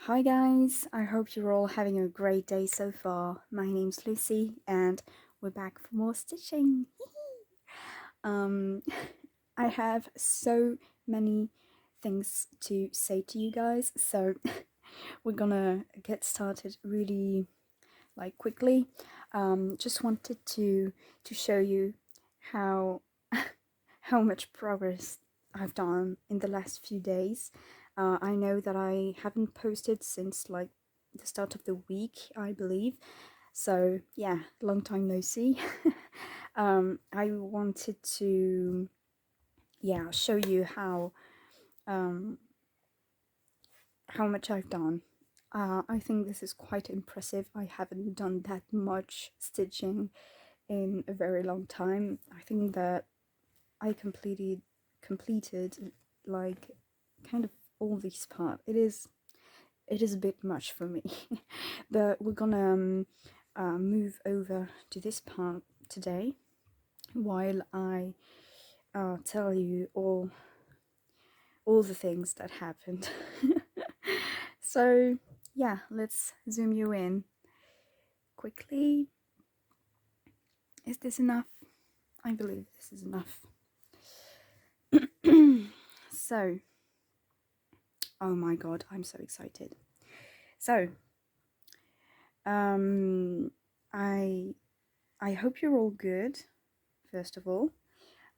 Hi guys, I hope you're all having a great day so far. My name's Lucy and we're back for more stitching. um, I have so many things to say to you guys, so we're gonna get started really quickly. Just wanted to show you how how much progress I've done in the last few days. I know that I haven't posted since the start of the week, I believe. So yeah, long time no see. I wanted to show you how much I've done. I think this is quite impressive. I haven't done that much stitching in a very long time. I think that I completed like kind of all these parts. It is a bit much for me, but we're gonna move over to this part today while I tell you all the things that happened. So yeah, let's zoom you in quickly. Is this enough? I believe this is enough. So, oh my god, I'm so excited. So, um, I hope you're all good. First of all,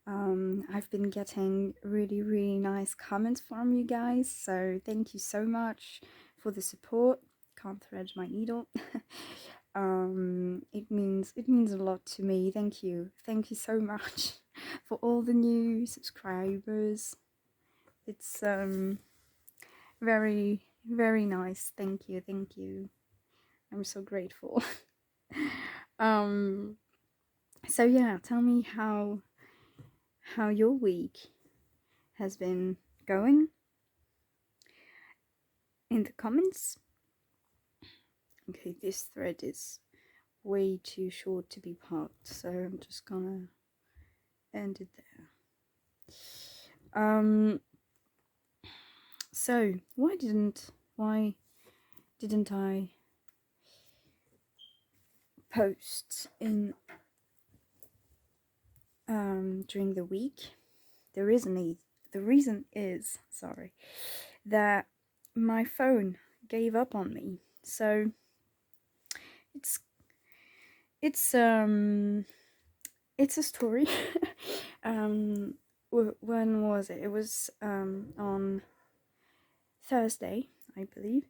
I've been getting really nice comments from you guys, so thank you so much for the support. Can't thread my needle. It means a lot to me. Thank you so much for all the new subscribers. It's very nice. Thank you. I'm so grateful. um so yeah, tell me how your week has been going in the comments. Okay, this thread is way too short to be parked, so I'm just gonna end it there. So why didn't I post in during the week? The reason is that my phone gave up on me. So it's it's a story. When was it? It was on Thursday, I believe.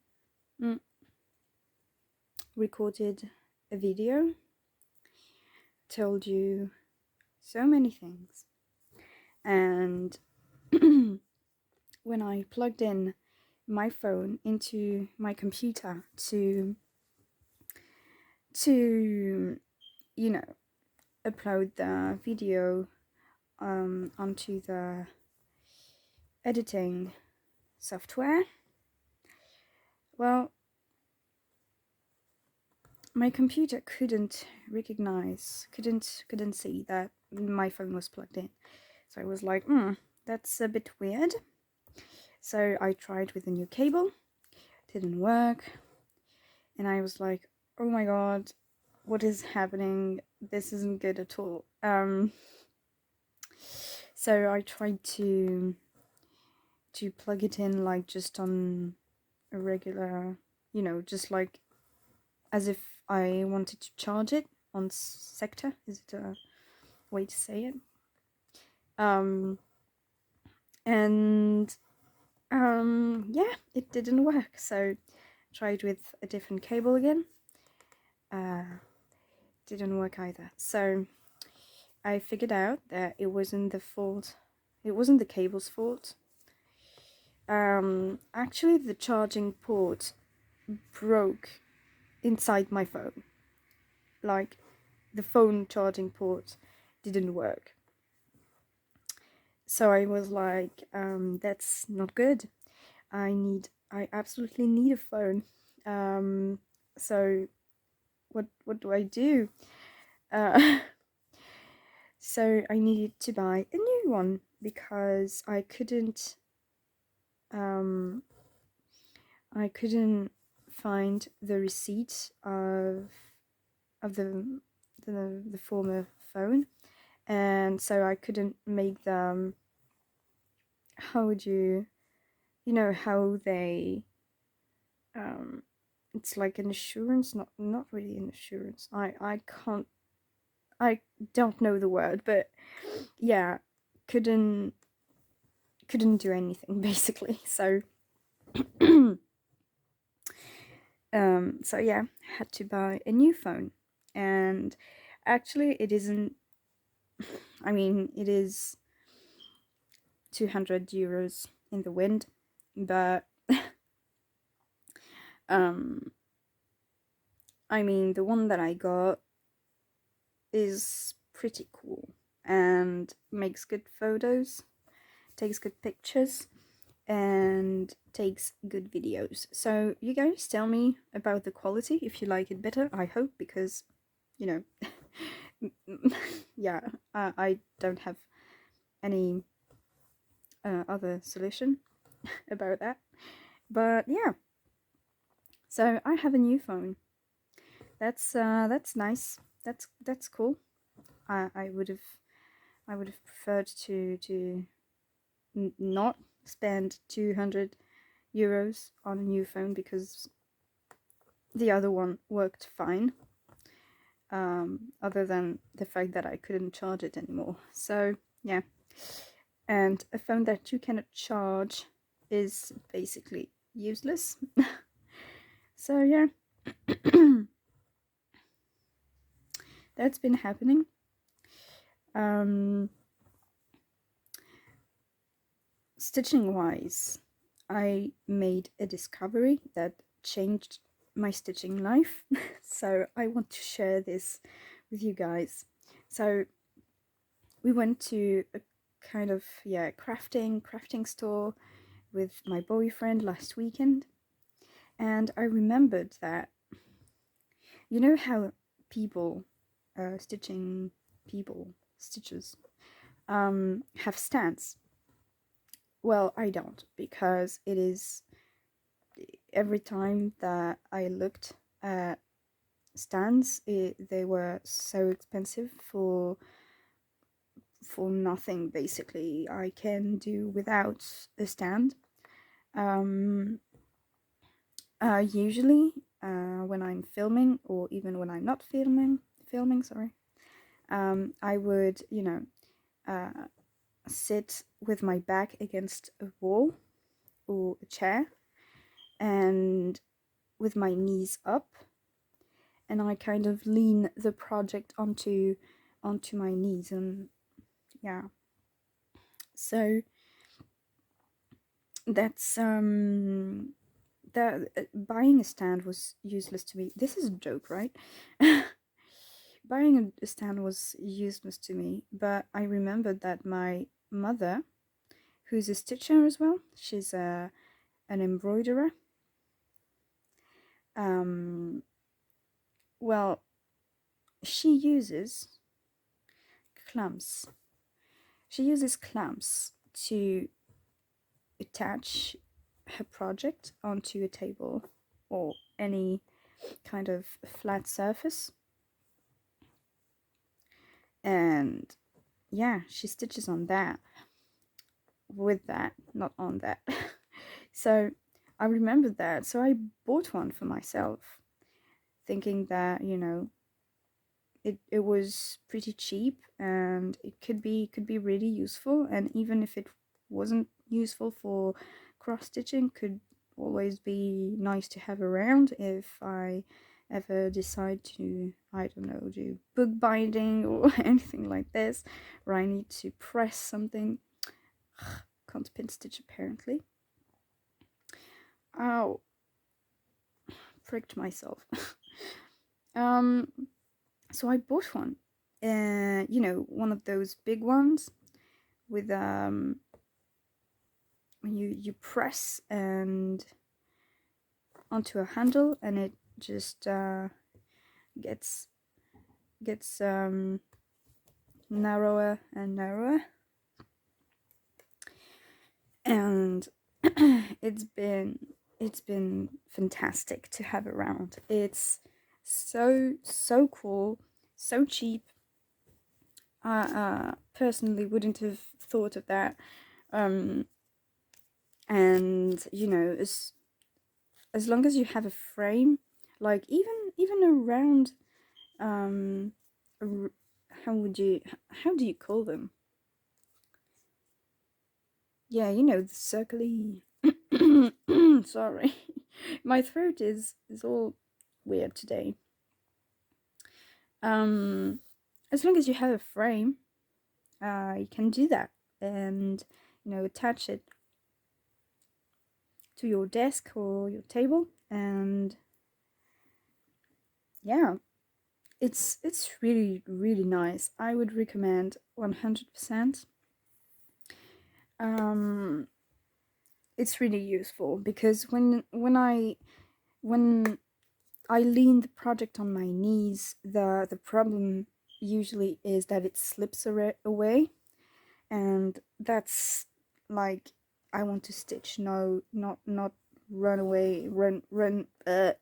Recorded a video, told you so many things, and when I plugged in my phone into my computer to upload the video onto the editing software, well, my computer couldn't see that my phone was plugged in. So I was like, that's a bit weird. So I tried with a new cable, didn't work, and I was like, oh my god, what is happening? This isn't good at all. So I tried to plug it in just on a regular, just as if I wanted to charge it on sector. Is it a way to say it? And yeah, it didn't work. So tried with a different cable again. Didn't work either. So I figured out that it wasn't the fault. It wasn't the cable's fault. Actually, the charging port broke inside my phone. Like, the phone charging port didn't work. So I was like, that's not good. I absolutely need a phone. So what do I do? So I needed to buy a new one because I couldn't I couldn't find the receipt of the former phone, and so I couldn't make them. How would you know how they it's like an assurance, not really an assurance. I don't know the word, but yeah, couldn't do anything basically. So so yeah, had to buy a new phone. And actually it isn't, I mean, it is 200 euros in the wind, but um I mean, the one that I got is pretty cool and makes good photos, takes good pictures, and takes good videos. So you guys tell me about the quality if you like it better, I hope, because you know yeah, I don't have any other solution about that. But yeah, so I have a new phone. That's nice. That's cool. I would have preferred to not spend 200 euros on a new phone because the other one worked fine. Other than the fact that I couldn't charge it anymore. So yeah, and a phone that you cannot charge is basically useless. So yeah, that's been happening. Stitching wise, I made a discovery that changed my stitching life. So I want to share this with you guys. So we went to a kind of crafting store with my boyfriend last weekend, and I remembered that, you know how people stitching people stitches have stands. Well, I don't, because it is, every time that I looked at stands, they were so expensive for nothing. Basically, I can do without a stand. Usually, when I'm filming, or even when I'm not filming, sorry, I would, sit with my back against a wall or a chair, and with my knees up, and I kind of lean the project onto my knees, and yeah. So that's that buying a stand was useless to me. This is a joke, right? Buying a stand was useless to me, but I remembered that my mother, who's a stitcher as well, she's an embroiderer. Well, she uses clamps. She uses clamps to attach her project onto a table or any kind of flat surface. And yeah, she stitches on that, with that, not on that. So I remembered that, so I bought one for myself, thinking that, it was pretty cheap and it could be really useful, and even if it wasn't useful for cross stitching, could always be nice to have around if I ever decide to, I don't know, do bookbinding or anything like this, where I need to press something. Can't pin stitch apparently. Ow, pricked myself. So I bought one, one of those big ones with when you press and onto a handle, and it just gets narrower and narrower, and it's been it's been fantastic to have around. It's so cool, so cheap. I personally wouldn't have thought of that. And you know, as long as you have a frame, like even around um, how would you how do you call them? Yeah, you know, the circly. Sorry, my throat is all weird today. Um, as long as you have a frame, you can do that, and you know, attach it to your desk or your table, and yeah, it's really nice. I would recommend 100%. Um, it's really useful because when I lean the project on my knees, the problem usually is that it slips away, and that's like I want to stitch. No, not run away, run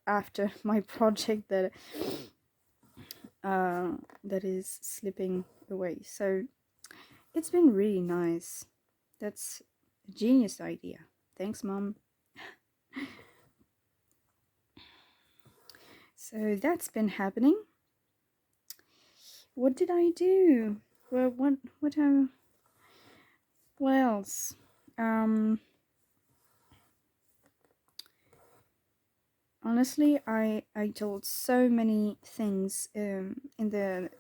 after my project that is slipping away. So it's been really nice. That's a genius idea. Thanks, Mom. So that's been happening. What did I do? Well, what else? Um, Honestly, I told so many things in the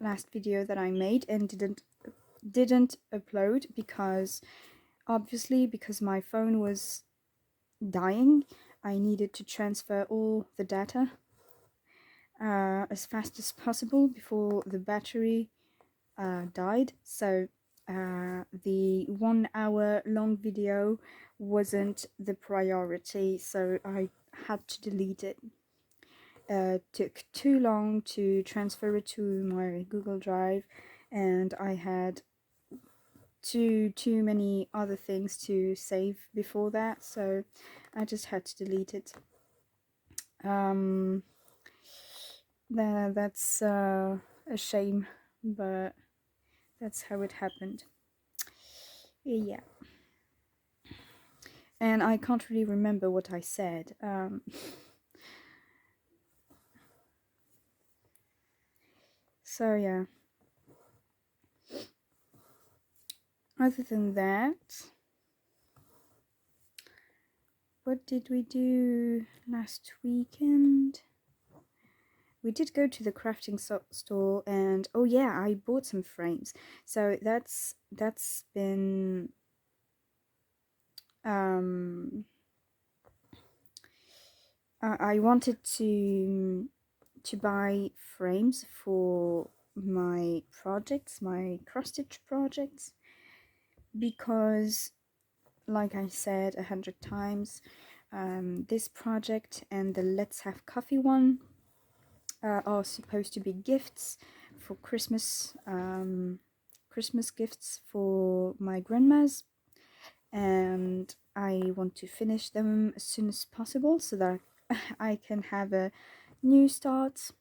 last video that I made and didn't upload because obviously because my phone was dying. I needed to transfer all the data as fast as possible before the battery died. So the 1 hour long video wasn't the priority, so I had to delete it. Took too long to transfer it to my Google Drive, and I had too many other things to save before that, so I just had to delete it. Um, that's a shame, but that's how it happened. Yeah. And I can't really remember what I said. So yeah. Other than that, what did we do last weekend? We did go to the crafting store, and oh yeah, I bought some frames. So that's been I wanted to buy frames for my projects, my cross stitch projects, because like I said 100 times, this project and the Let's Have Coffee one are supposed to be gifts for Christmas, Christmas gifts for my grandmas, and I want to finish them as soon as possible so that I can have a new start,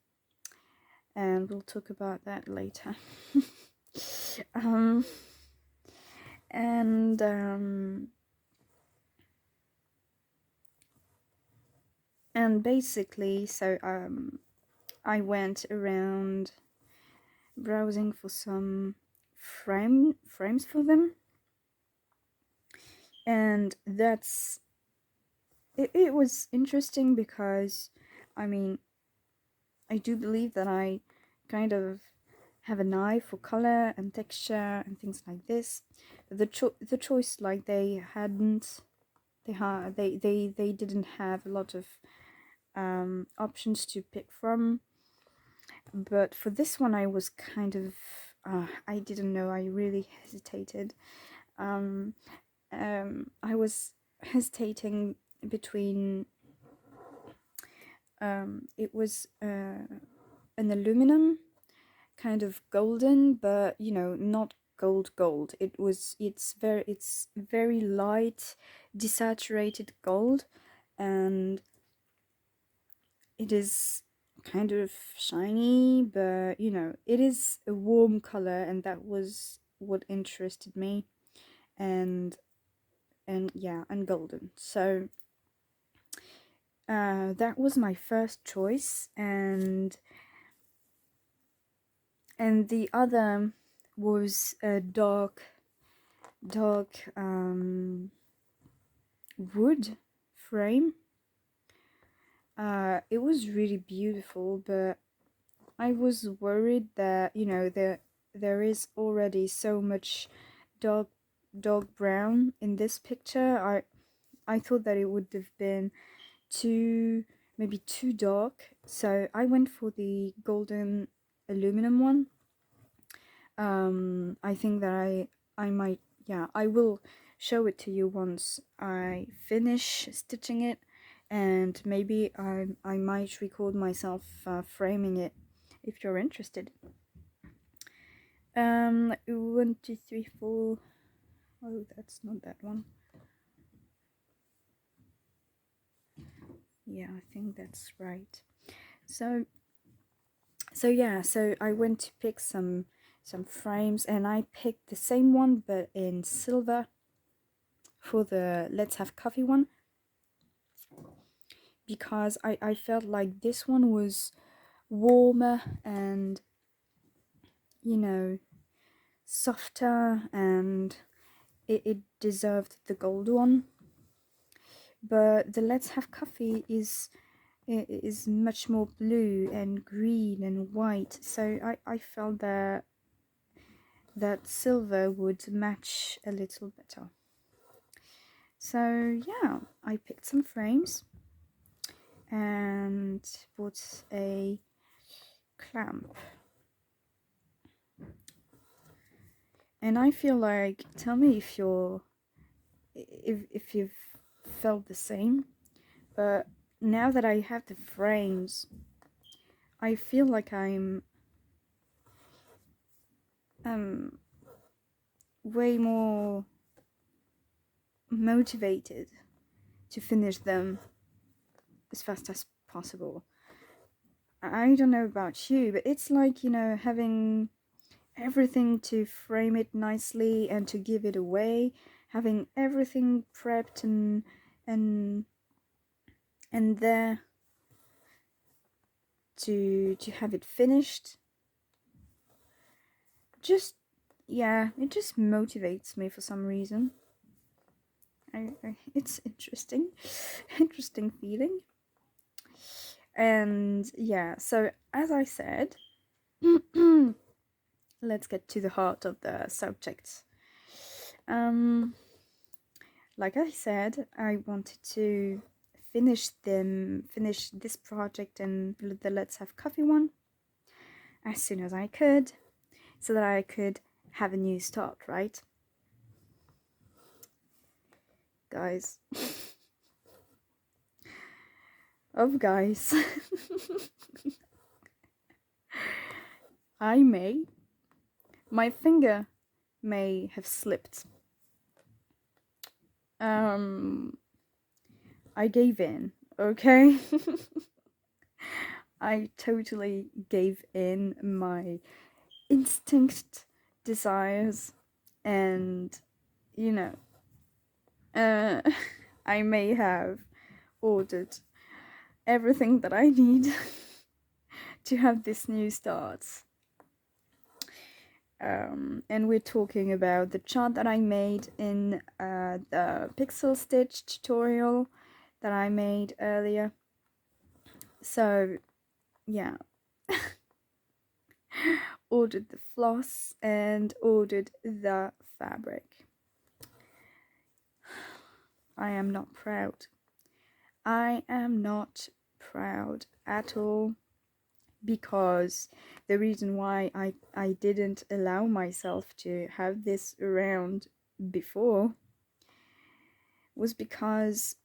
and we'll talk about that later. um, and basically, so I went around browsing for some frames for them, and it was interesting because I mean I do believe that I kind of have an eye for color and texture and things like this. The choice, like they didn't have a lot of options to pick from. But for this one, I was kind of I didn't know. I really hesitated. I was hesitating between it was an aluminum kind of golden, but you know, not gold. It's very light, desaturated gold, and it is kind of shiny, but you know, it is a warm color, and that was what interested me. And yeah, and golden. So that was my first choice, and the other was a dark wood frame. It was really beautiful, but I was worried that, you know, there is already so much dark brown in this picture. I thought that it would have been maybe too dark, so I went for the golden aluminum one. I think that I might, yeah, I will show it to you once I finish stitching it, and maybe I might record myself framing it if you're interested. 1, 2, 3, 4. Oh, that's not that one. Yeah, I think that's right. So yeah, so I went to pick some frames, and I picked the same one but in silver for the Let's Have Coffee one, because I felt like this one was warmer and, you know, softer, and it deserved the gold one. But the Let's Have Coffee is much more blue and green and white, so I felt that silver would match a little better. So yeah, I picked some frames and bought a clamp. And I feel like, tell me if you've felt the same, but now that I have the frames, I feel like I'm way more motivated to finish them as fast as possible. I don't know about you, but it's like, you know, having everything to frame it nicely and to give it away, having everything prepped and there to have it finished. Just, yeah, it just motivates me for some reason. It's interesting feeling. And yeah, so as I said, let's get to the heart of the subject. Like I said, I wanted to finish this project and the Let's Have Coffee one as soon as I could, so that I could have a new start, right? Guys. Guys. My finger may have slipped. I gave in, okay? I totally gave in my instinct desires, and, you know, I may have ordered everything that I need to have this new start. And we're talking about the chart that I made in the pixel stitch tutorial that I made earlier. So yeah, ordered the floss and ordered the fabric. I am not proud. I am not proud at all, because the reason why I didn't allow myself to have this around before was because,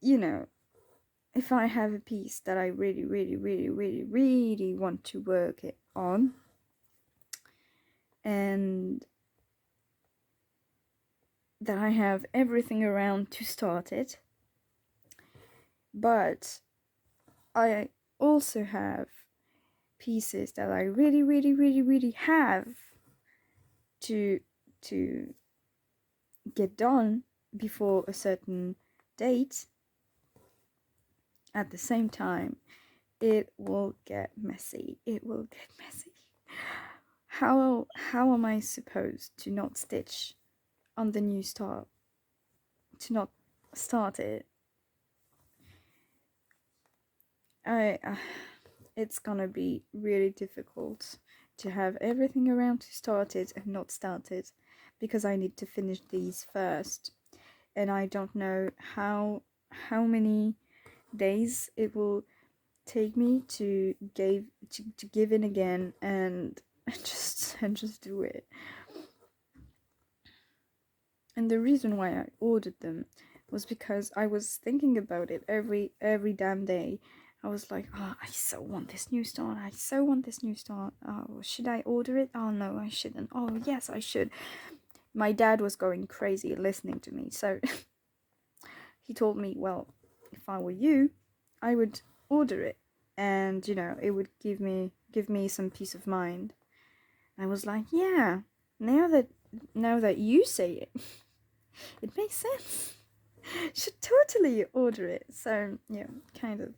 you know, if I have a piece that I really want to work it on, and that I have everything around to start it. But I also have pieces that I really, really, really, really have to get done before a certain date. At the same time, it will get messy. It will get messy. How am I supposed to not stitch on the new start? To not start it? It's gonna be really difficult to have everything around to start it and not start it, because I need to finish these first, and I don't know how many days it will take me to give in again and just do it. And the reason why I ordered them was because I was thinking about it every damn day. I was like, oh, I so want this new start. I so want this new start. Oh, should I order it? Oh no, I shouldn't. Oh yes, I should. My dad was going crazy listening to me, so he told me, well, if I were you, I would order it, and it would give me some peace of mind. I was like, yeah, now that you say it, it makes sense. Should totally order it. So yeah, kind of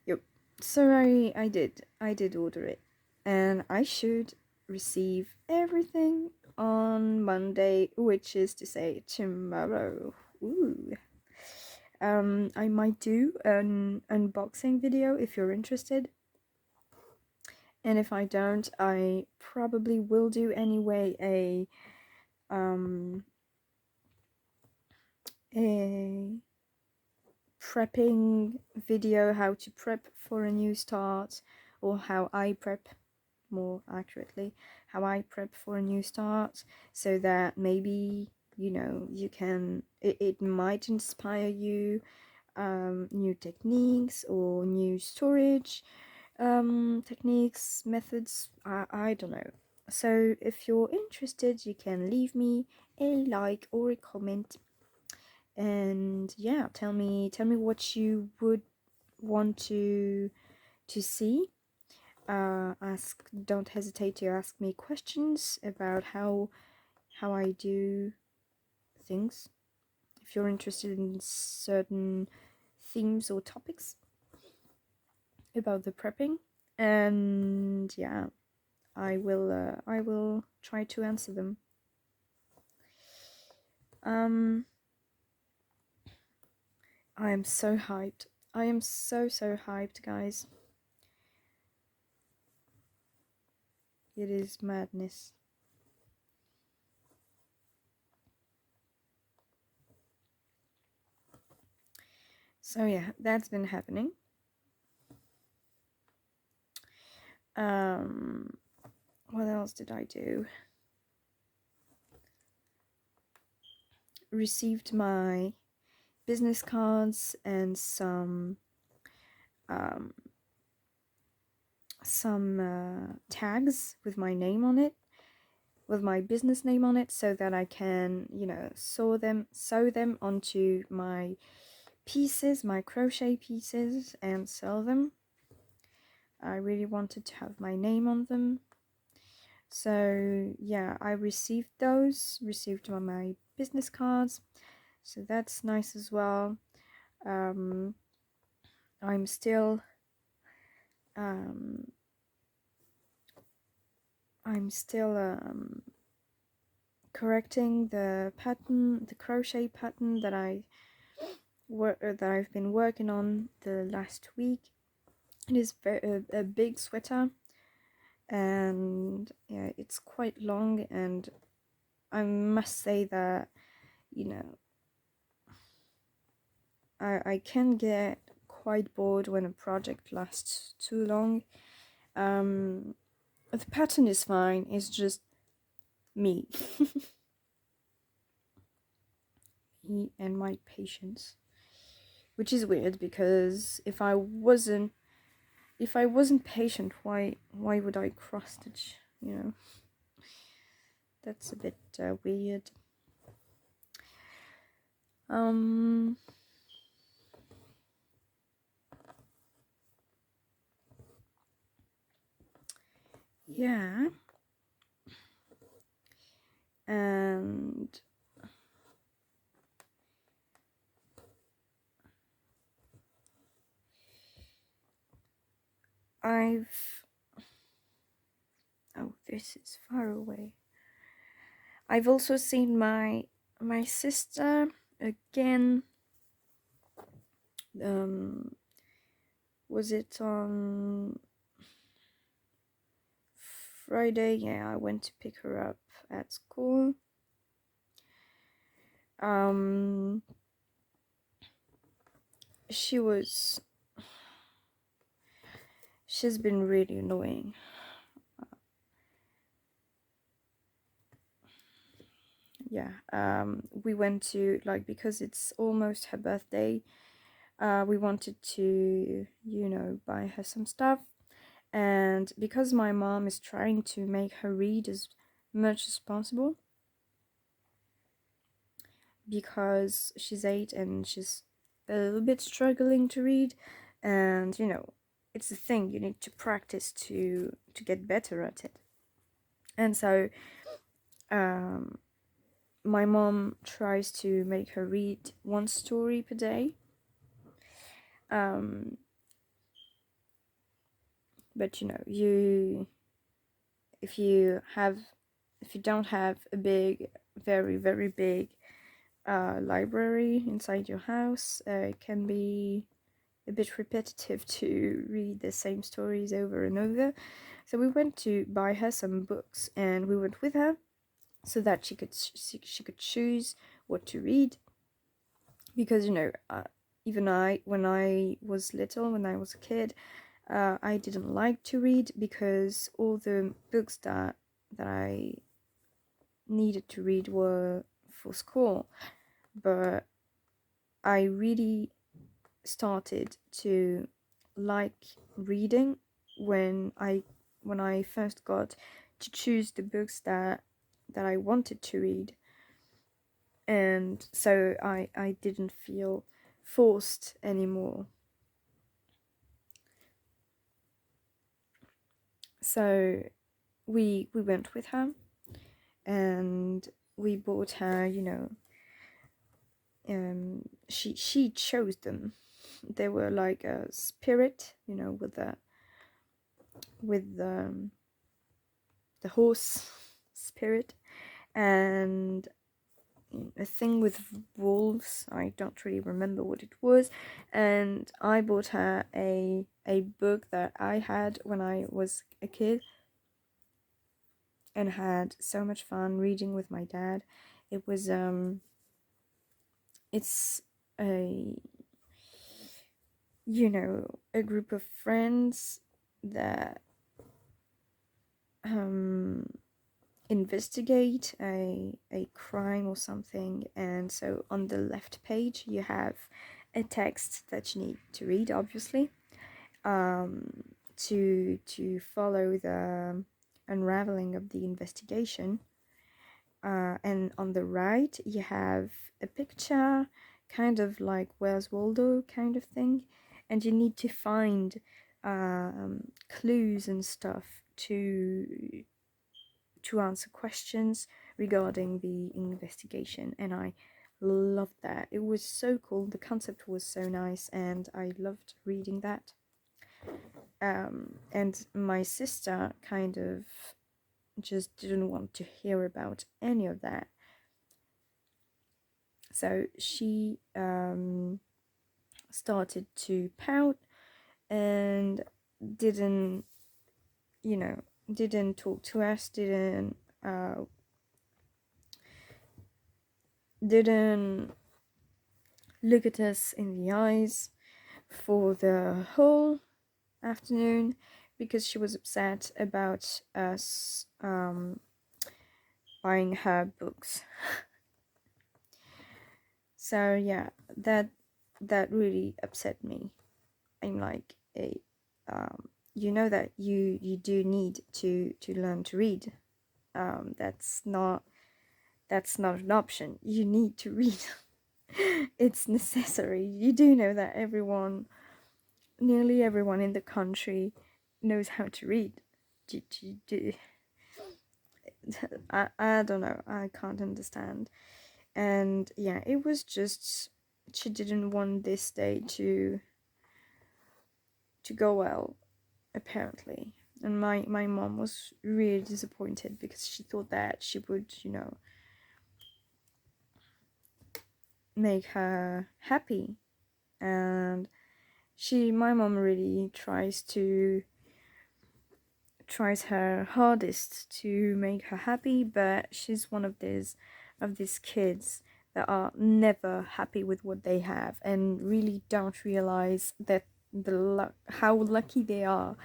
yep. So I did order it, and I should receive everything on Monday, which is to say tomorrow. Ooh. I might do an unboxing video if you're interested. And if I don't, I probably will do anyway a prepping video, how to prep for a new start, or how I prep, more accurately, how I prep for a new start, so that maybe you can, it might inspire you new techniques or new storage techniques, methods, I don't know. So if you're interested, you can leave me a like or a comment, and yeah, tell me what you would want to see. Don't hesitate to ask me questions about how I do things, if you're interested in certain themes or topics about the prepping. And yeah, I will try to answer them. I am so hyped. I am so hyped, guys. It is madness. So yeah, that's been happening. What else did I do? Received my business cards and some tags with my name on it, with my business name on it, so that I can, sew them onto my pieces, my crochet pieces, and sell them. I really wanted to have my name on them. So yeah, I received my business cards, so that's nice as well. I'm still correcting the pattern, the crochet pattern that I've been working on the last week. It is a big sweater, and yeah, it's quite long, and I must say that I can get quite bored when a project lasts too long. The pattern is fine, it's just me. Me and my patience. Which is weird, because if I wasn't if I wasn't patient, why would I cross stitch? You know, that's a bit weird. Yeah, and oh, this is far away. I've also seen my sister again. Was it on Friday? Yeah, I went to pick her up at school. She's been really annoying. Yeah, we went to, like, because it's almost her birthday, we wanted to, you know, buy her some stuff. And because my mom is trying to make her read as much as possible, because she's 8 and she's a little bit struggling to read, and you know, it's a thing, you need to practice to get better at it. And so my mom tries to make her read one story per day, but you know, if you don't have a big, very very big library inside your house, it can be a bit repetitive to read the same stories over and over. So we went to buy her some books, and we went with her so that she could choose what to read. Because you know, even when I was little, when I was a kid, I didn't like to read because all the books that I needed to read were for school. But I really started to like reading when I first got to choose the books that I wanted to read. And so I didn't feel forced anymore. So we went with her, and we bought her, you know, she chose them. They were like a spirit, you know, with the horse spirit, and a thing with wolves. I don't really remember what it was. And I bought her a book that I had when I was a kid, and had so much fun reading with my dad. It was it's a, you know, a group of friends that investigate a crime or something. And so on the left page you have a text that you need to read, obviously, to follow the unraveling of the investigation. And on the right you have a picture, kind of like Where's Waldo kind of thing, and you need to find clues and stuff to answer questions regarding the investigation. And I loved that. It was so cool. The concept was so nice, and I loved reading that. And my sister kind of just didn't want to hear about any of that. So she started to pout and didn't, you know, didn't talk to us, didn't look at us in the eyes for the whole afternoon, because she was upset about us buying her books. So yeah, that really upset me. I'm like, you know that you do need to learn to read. That's not an option. You need to read. It's necessary. You do know that nearly everyone in the country knows how to read. I don't know. I can't understand. And yeah, it was just she didn't want this day to go well, apparently. And my mom was really disappointed because she thought that she would, make her happy. And my mom really tries her hardest to make her happy, but she's one of these kids that are never happy with what they have and really don't realize that how lucky they are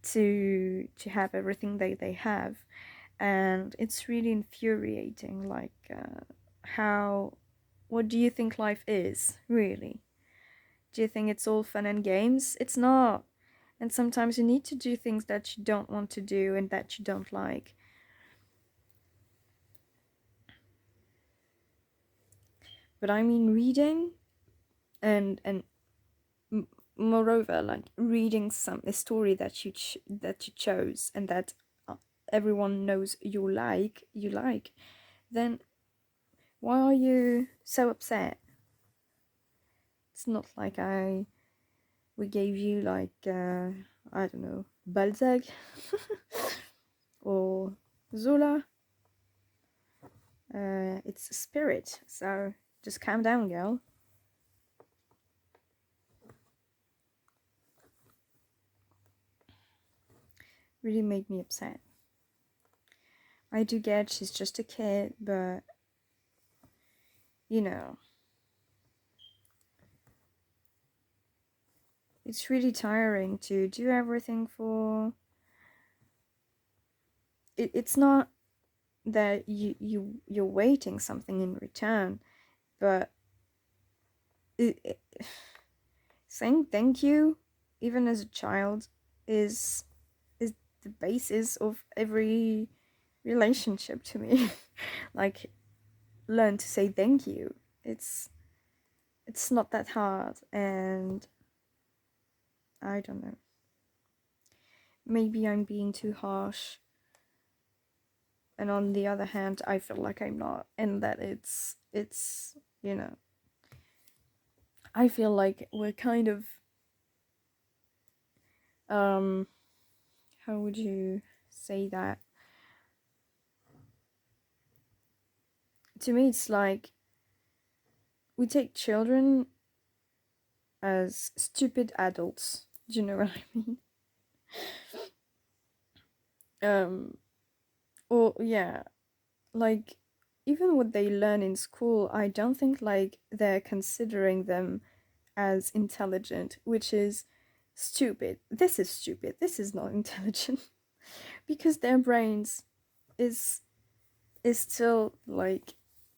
to have everything they have. And it's really infuriating, like how what do you think life is, really? Do you think it's all fun and games? It's not. And sometimes you need to do things that you don't want to do and that you don't like. But I mean, reading and moreover, like reading a story that that you chose and that everyone knows you like, then why are you so upset? It's not like we gave you like I don't know, Balzac or Zola. It's a spirit, so just calm down, girl. Really made me upset. I do get she's just a kid, but you know, it's really tiring to do everything for. It's not that you're waiting something in return, but it, saying thank you, even as a child, is is the basis of every relationship to me. Like, learn to say thank you. It's not that hard, and I don't know. Maybe I'm being too harsh, and on the other hand, I feel like I'm not, and that it's I feel like we're kind of how would you say that? To me, it's like we take children as stupid adults. Do you know what I mean? Um, or yeah, like even what they learn in school, I don't think like they're considering them as intelligent, which is stupid. This is stupid. This is not intelligent because their brains is is still like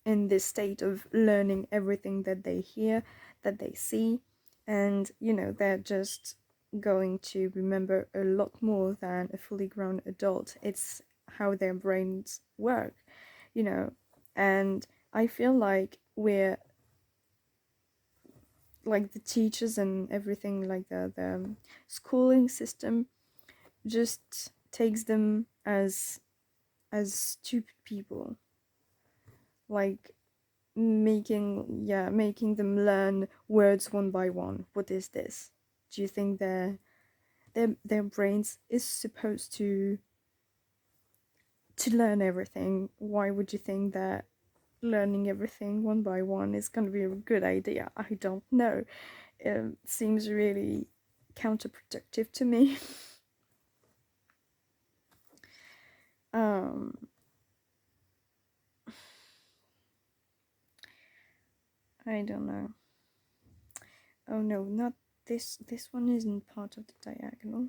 in this state of learning everything that they hear, that they see, and they're just going to remember a lot more than a fully grown adult. It's how their brains work, you know. And I feel like we're like the teachers and everything, like the schooling system just takes them as stupid people, like making them learn words one by one. What is this? Do you think their brains is supposed to learn everything? Why would you think that learning everything one by one is going to be a good idea? I don't know. It seems really counterproductive to me. um I don't know. Oh no, not this one isn't part of the diagonal.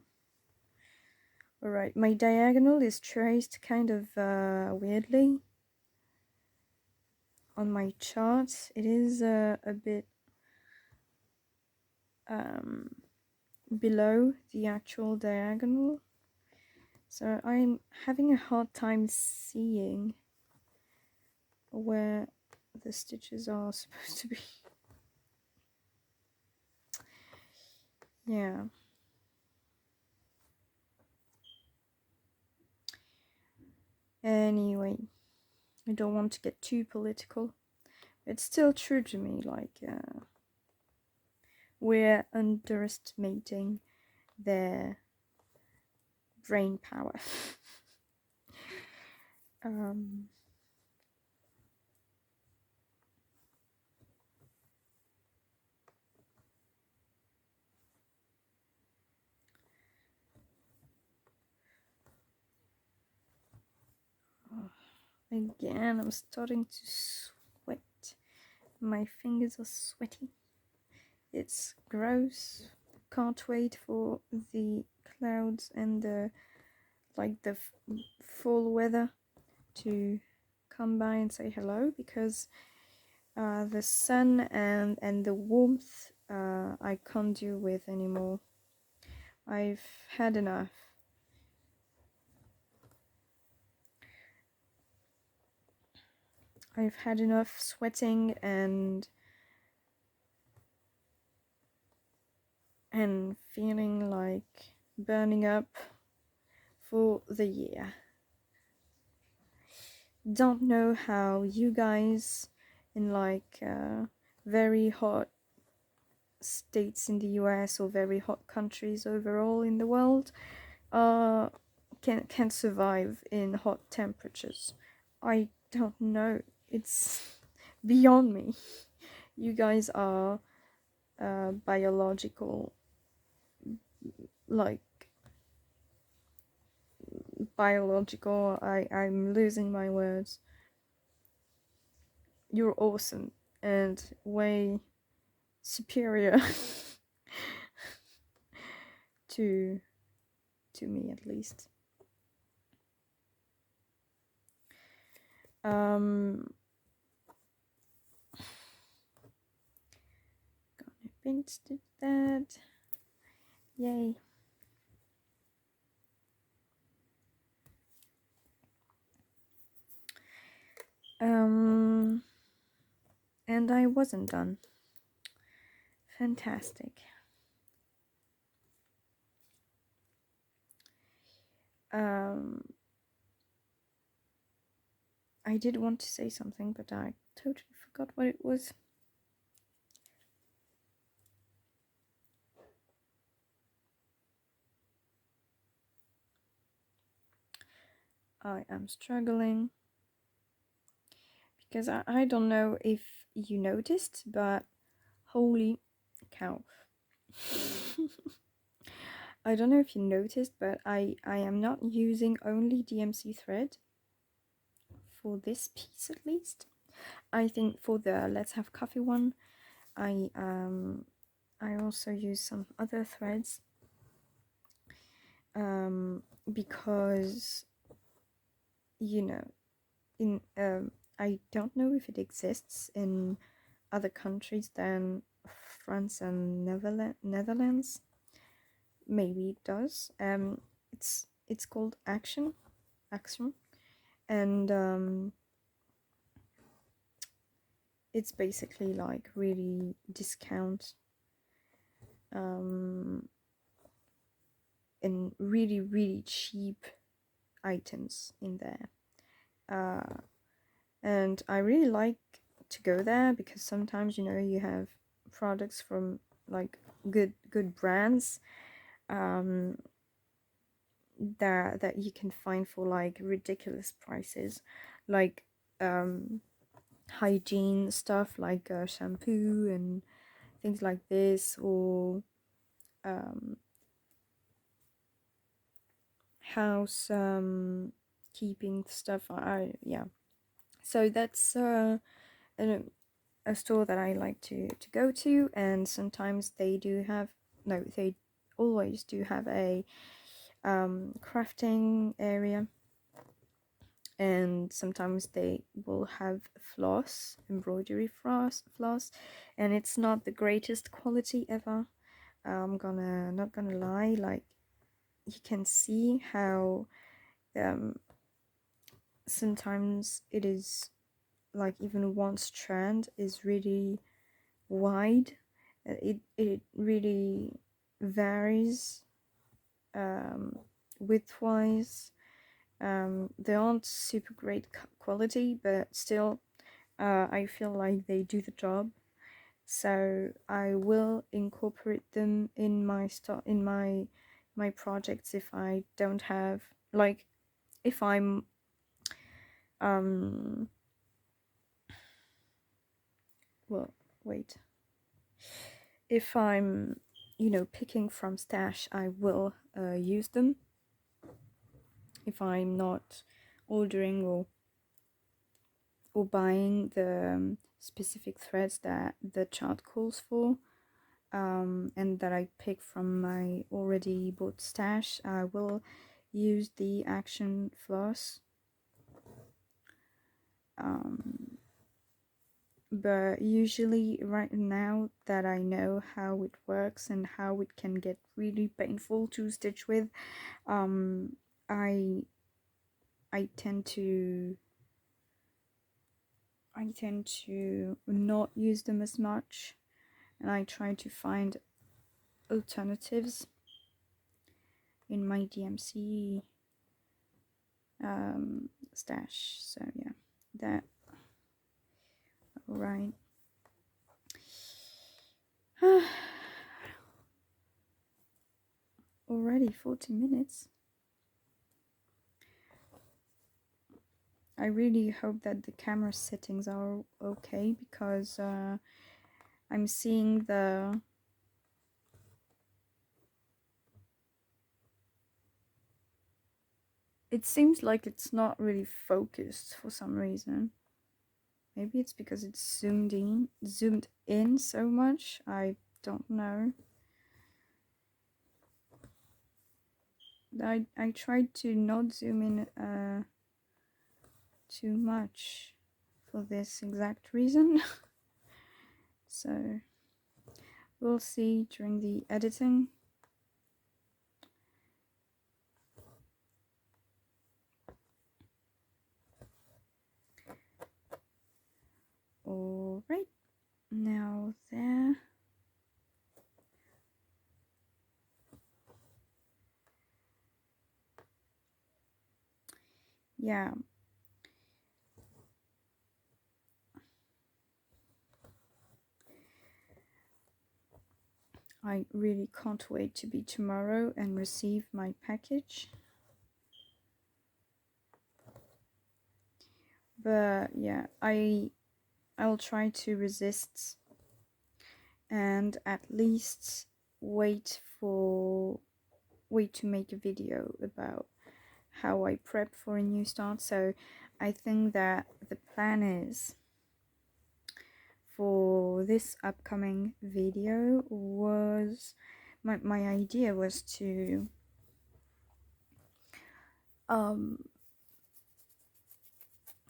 Alright, my diagonal is traced kind of weirdly on my chart. It is a bit below the actual diagonal, so I'm having a hard time seeing where the stitches are supposed to be. Yeah. Anyway, I don't want to get too political. It's still true to me, like, we're underestimating their brain power. um, Again, I'm starting to sweat. My fingers are sweaty. It's gross. Can't wait for the clouds and the fall weather to come by and say hello, because the sun and the warmth I can't deal with anymore. I've had enough. I've had enough sweating and feeling like burning up for the year. Don't know how you guys in like very hot states in the US or very hot countries overall in the world can survive in hot temperatures. I don't know. It's beyond me. You guys are biological, like biological. I'm losing my words. You're awesome and way superior to me at least. Gonna pinch stitch that. Yay. And I wasn't done. Fantastic. I did want to say something, but I totally forgot what it was. I am struggling because I don't know if you noticed, but holy cow. I don't know if you noticed, but I am not using only DMC thread for this piece at least. I think for the Let's Have Coffee one, I also use some other threads because, you know, in I don't know if it exists in other countries than France and Netherlands. Maybe it does. It's called Action, and it's basically like really discount and really cheap items in there. And I really like to go there because sometimes, you know, you have products from like good brands that you can find for like ridiculous prices, like hygiene stuff like shampoo and things like this, or house keeping stuff. Yeah, so that's a store that I like to go to, and sometimes they do have, no, they always do have a crafting area, and sometimes they will have embroidery floss, and it's not the greatest quality ever, not gonna lie, like you can see how sometimes it is like even one strand is really wide. It really varies width-wise. They aren't super great quality, but still, I feel like they do the job. So I will incorporate them in my projects if I don't have, like, if I'm well, wait, if I'm, picking from stash, I will use them. If I'm not ordering or buying the specific threads that the chart calls for, and that I pick from my already bought stash, I will use the action floss. But usually right now that I know how it works and how it can get really painful to stitch with, I I tend to not use them as much, and I try to find alternatives in my DMC stash. So yeah, that right. Already 40 minutes. I really hope that the camera settings are okay, because I'm seeing it seems like it's not really focused for some reason. Maybe it's because it's zoomed in so much. I don't know. I tried to not zoom in too much for this exact reason. So we'll see during the editing. All right, now there. Yeah. I really can't wait to be tomorrow and receive my package. But yeah, I'll try to resist and at least wait to make a video about how I prep for a new start. So I think that the plan is, for this upcoming video, was my idea was to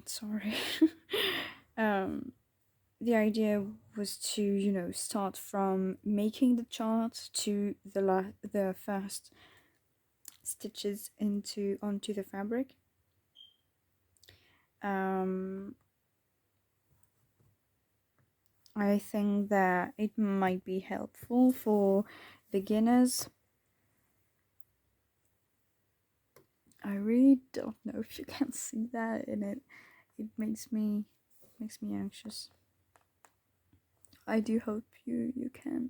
sorry the idea was to start from making the chart to the first stitches onto the fabric. I think that it might be helpful for beginners. I really don't know if you can see that, and it makes me anxious. I do hope you can.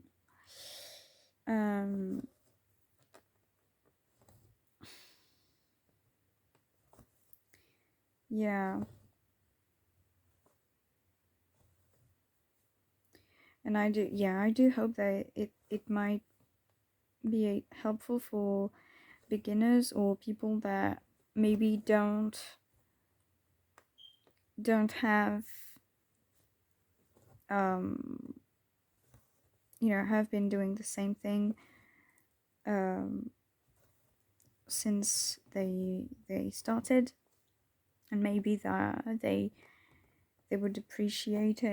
Yeah. And I do hope that it might be helpful for beginners or people that maybe don't have have been doing the same thing since they started, and maybe that they would appreciate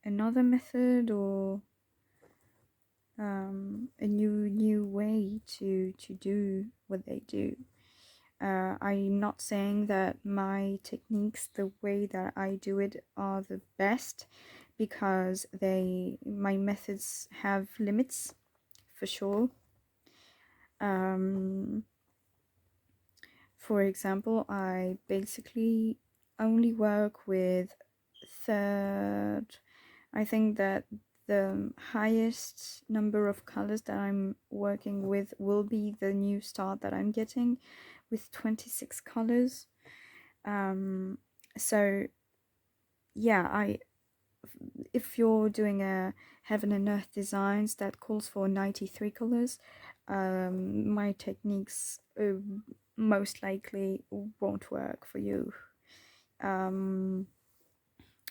another method, or a new way to do what they do. I'm not saying that my techniques, the way that I do it, are the best, because my methods have limits for sure. For example, I basically only work with third. I think that the highest number of colors that I'm working with will be the new start that I'm getting with 26 colors. So yeah, if you're doing a heaven and earth designs that calls for 93 colors, my techniques most likely won't work for you.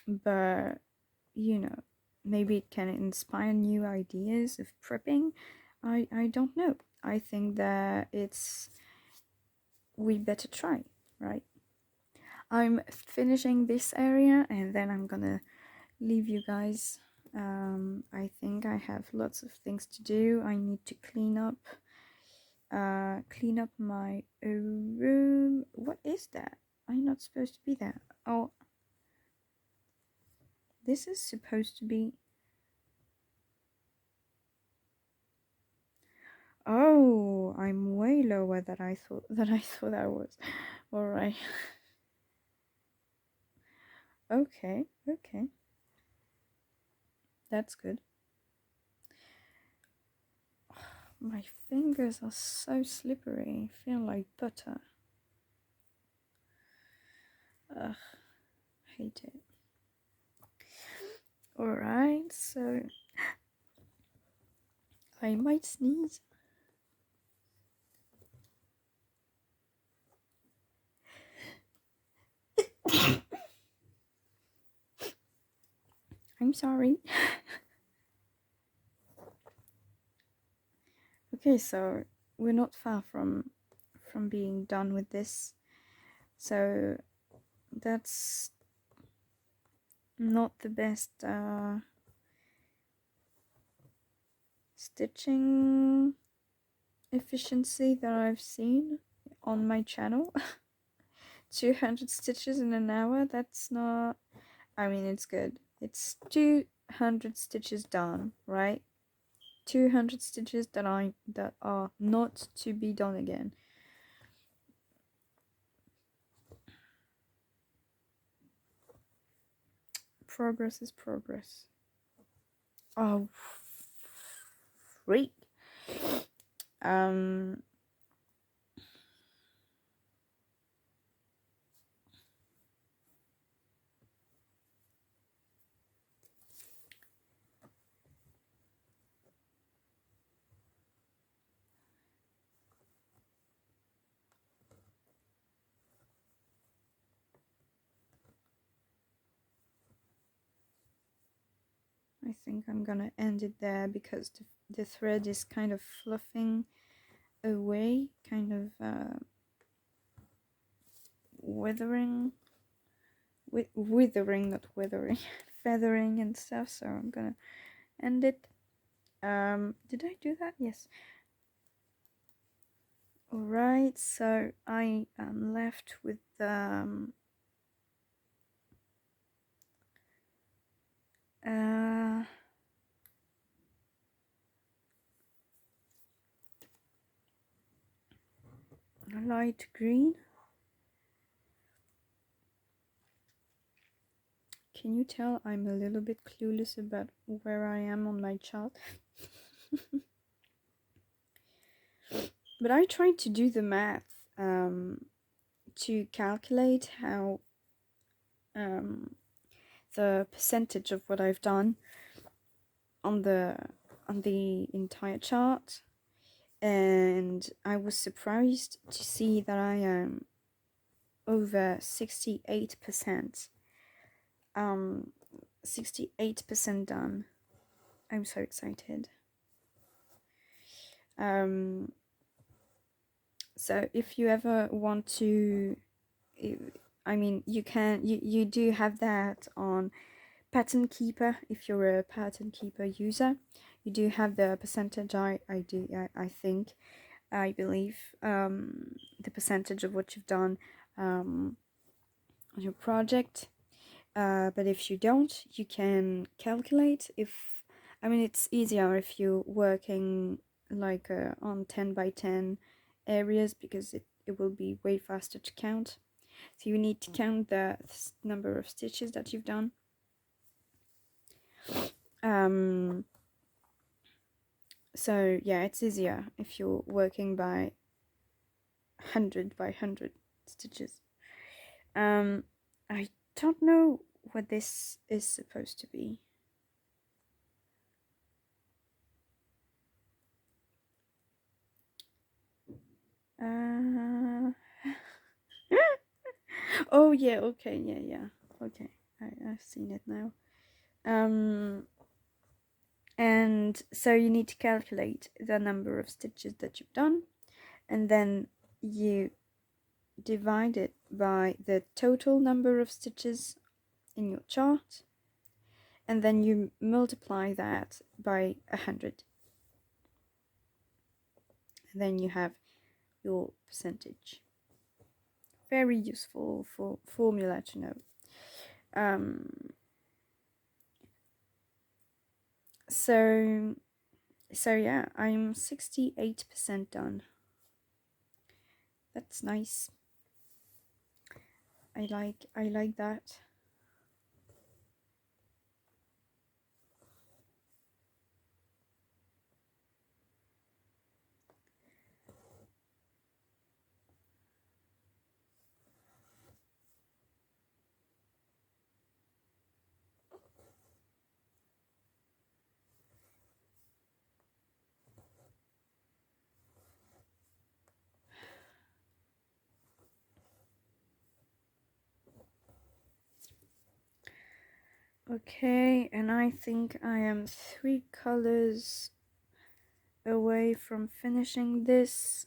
But you know, maybe it can inspire new ideas of prepping. I don't know. I think that we better try, right? I'm finishing this area and then I'm gonna leave you guys. I think I have lots of things to do. I need to clean up my room. What is that? I'm not supposed to be there. Oh, this is supposed to be. Oh, I'm way lower than I thought I was. All right. Okay, okay. That's good. My fingers are so slippery. I feel like butter. Ugh, hate it. All right, so I might sneeze. I'm sorry. Okay, so we're not far from being done with this. So that's not the best stitching efficiency that I've seen on my channel. 200 stitches in an hour, that's not, I mean, it's good. It's 200 stitches done, right? 200 stitches that are not to be done again. Progress is progress. Oh, freak. I think I'm gonna end it there because the thread is kind of fluffing away, kind of withering, withering, not withering, feathering and stuff. So I'm gonna end it. Did I do that? Yes. All right. So I am left with light green. Can you tell I'm a little bit clueless about where I am on my chart? But I tried to do the math to calculate how the percentage of what I've done on the entire chart, and I was surprised to see that I am over 68%. 68% done. I'm so excited. So if you ever want to, I mean, you do have that on Pattern Keeper if you're a Pattern Keeper user. you do have the percentage. I think, I believe, the percentage of what you've done on your project. But if you don't, you can calculate. If I mean, it's easier if you're working like on 10 by 10 areas, because it will be way faster to count. So you need to count the number of stitches that you've done. So yeah, it's easier if you're working by 100 by 100 stitches. I don't know what this is supposed to be. Oh yeah, okay, yeah, okay. I've seen it now. And so you need to calculate the number of stitches that you've done, and then you divide it by the total number of stitches in your chart, and then you multiply that by 100. And then you have your percentage. Very useful for formula to know. So yeah, I'm 68% done. That's nice. I like that. Okay, and I think I am 3 colors away from finishing this.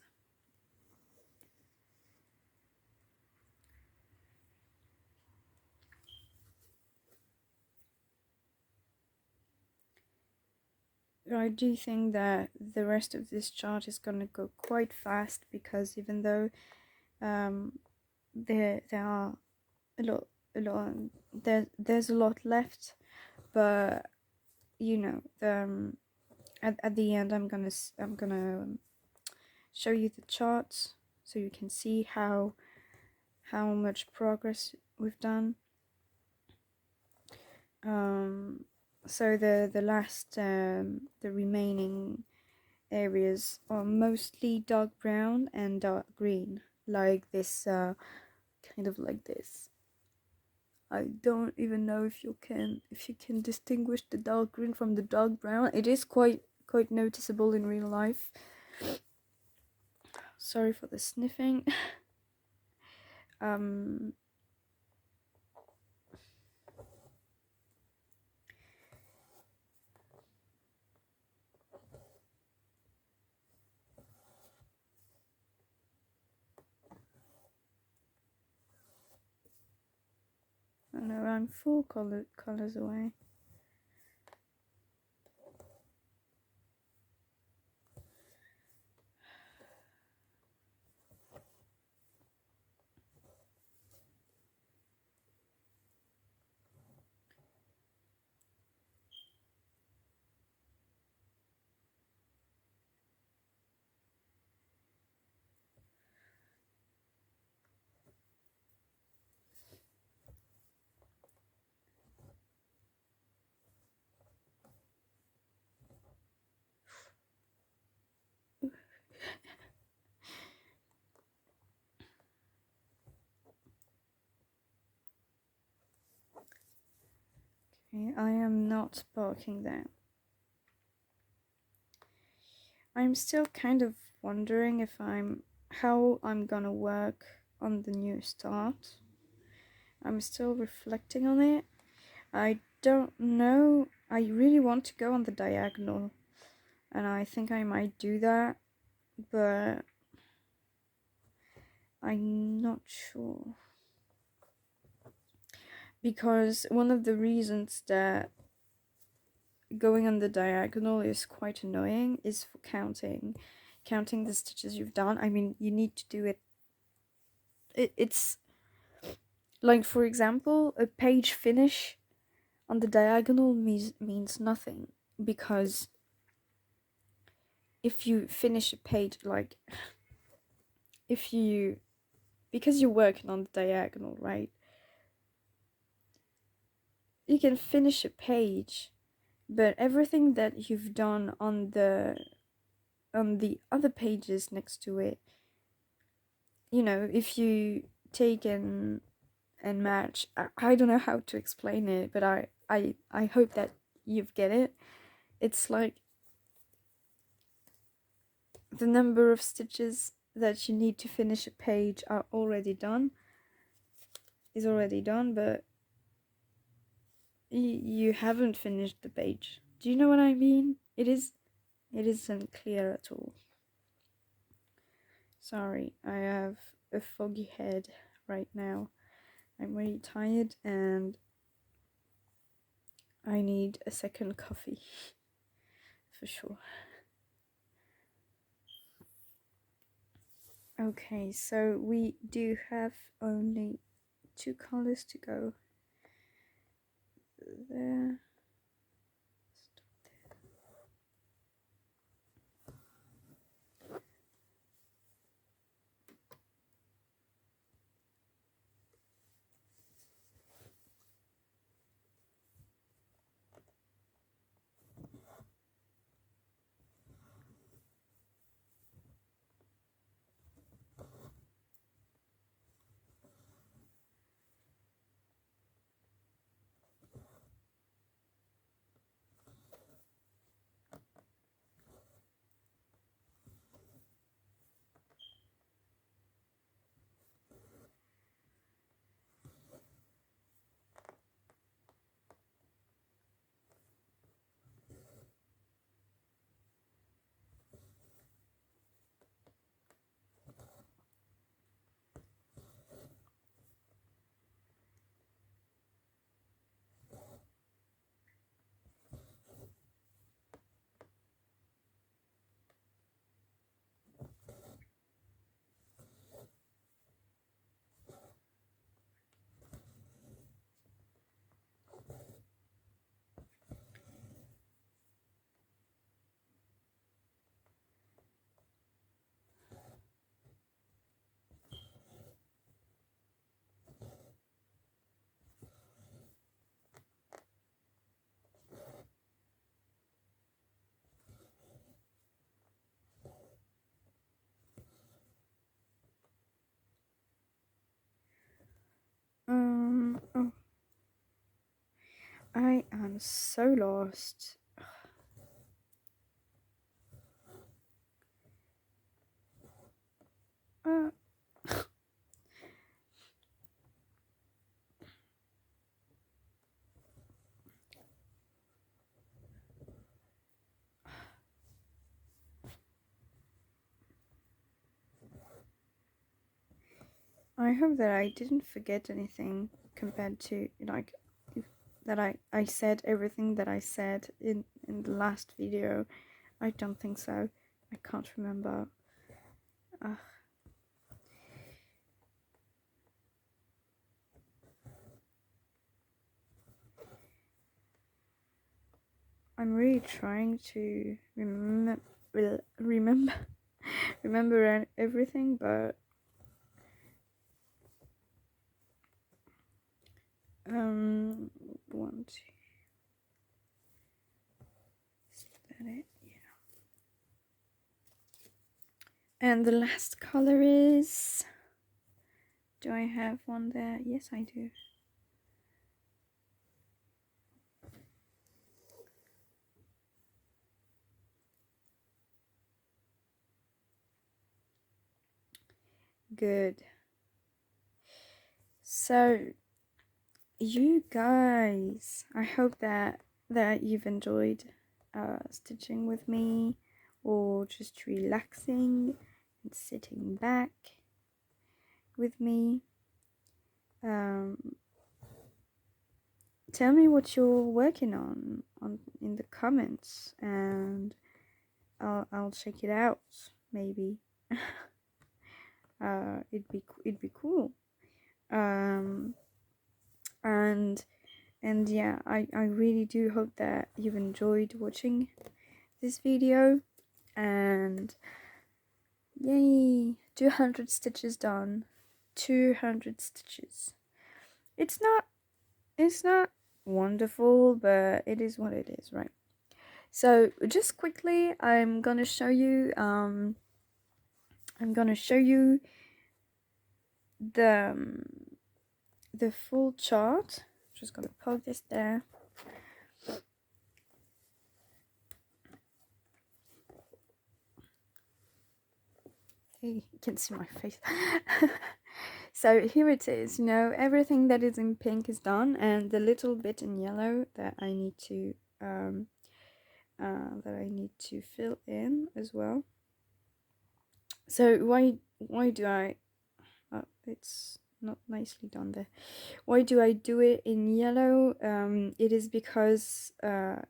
I do think that the rest of this chart is gonna go quite fast, because even though there are a lot there's a lot left, but you know, at the end I'm gonna show you the charts so you can see how much progress we've done. So the last the remaining areas are mostly dark brown and dark green, like this, kind of like this. I don't even know if you can distinguish the dark green from the dark brown. It is quite noticeable in real life. Sorry for the sniffing. I know I'm 4 colors away. Okay, I am not barking that. I'm still kind of wondering how I'm gonna work on the new start. I'm still reflecting on it. I don't know. I really want to go on the diagonal, and I think I might do that, but I'm not sure. Because one of the reasons that going on the diagonal is quite annoying is for counting the stitches you've done. I mean, you need to do it's like, for example, a page finish on the diagonal means nothing, because if you finish a page, like, if you, because you're working on the diagonal, right, you can finish a page, but everything that you've done on the other pages next to it, you know, if you take and match, I don't know how to explain it, but I hope that you've get it. It's like the number of stitches that you need to finish a page are already done, but you haven't finished the page. Do you know what I mean? It isn't clear at all. Sorry, I have a foggy head right now. I'm really tired and I need a second coffee for sure. Okay, so we do have only 2 colors to go. There. Oh, I am so lost. Uh, I hope that I didn't forget anything compared to, like, that I said everything that I said in the last video. I don't think so. I can't remember. I'm really trying to remember everything, but one, two, is that it? Yeah. And the last color is, do I have one there? Yes, I do. Good. So, you guys, I hope that you've enjoyed stitching with me, or just relaxing and sitting back with me. Tell me what you're working on. in the comments, and I'll check it out maybe. It'd be cool. And yeah, I really do hope that you've enjoyed watching this video, and yay, 200 stitches done. 200 stitches. It's not wonderful, but it is what it is, right? So just quickly, I'm gonna show you the full chart. Just gonna poke this there. Hey, you can see my face. So here it is. You know, everything that is in pink is done, and the little bit in yellow that I need to fill in as well. So why do I? Oh, it's not nicely done there. Why do I do it in yellow? It is because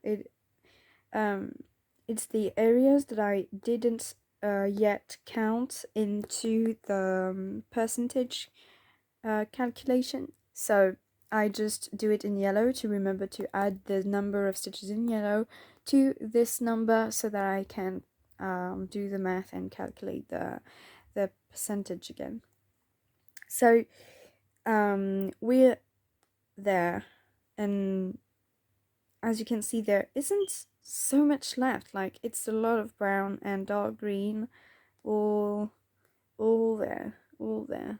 it's the areas that I didn't yet count into the percentage calculation. So I just do it in yellow to remember to add the number of stitches in yellow to this number, so that I can do the math and calculate the percentage again. So we're there, and as you can see, there isn't so much left. Like, it's a lot of brown and dark green, all there.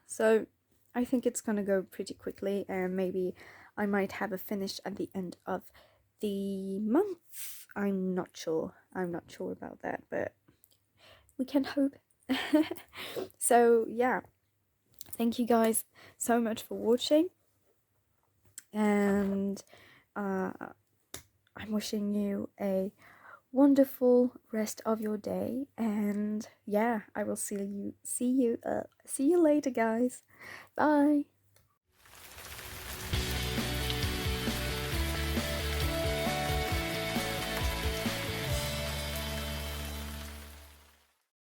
So I think it's gonna go pretty quickly, and maybe I might have a finish at the end of the month. I'm not sure about that, but we can hope. So yeah, thank you guys so much for watching, and I'm wishing you a wonderful rest of your day, and yeah, I will see you later, guys. Bye.